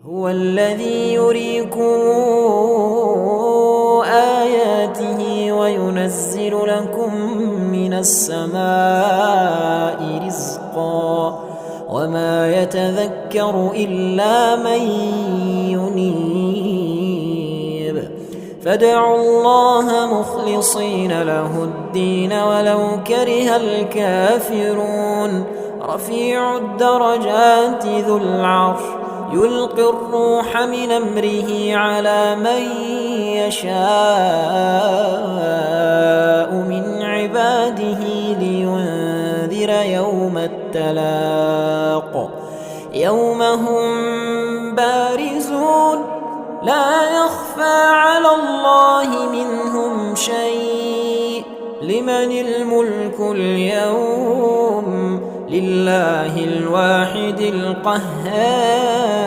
هو الذي يريكم آياته وينزل لكم من السماء رزقا وما يتذكر إلا من ينيب فادعوا الله مخلصين له الدين ولو كره الكافرون رفيع الدرجات ذو العرش يلقي الروح من أمره على من يشاء من عباده لينذر يوم التلاق يوم هم بارزون لا يخفى على الله منهم شيء لمن الملك اليوم لله الواحد القهار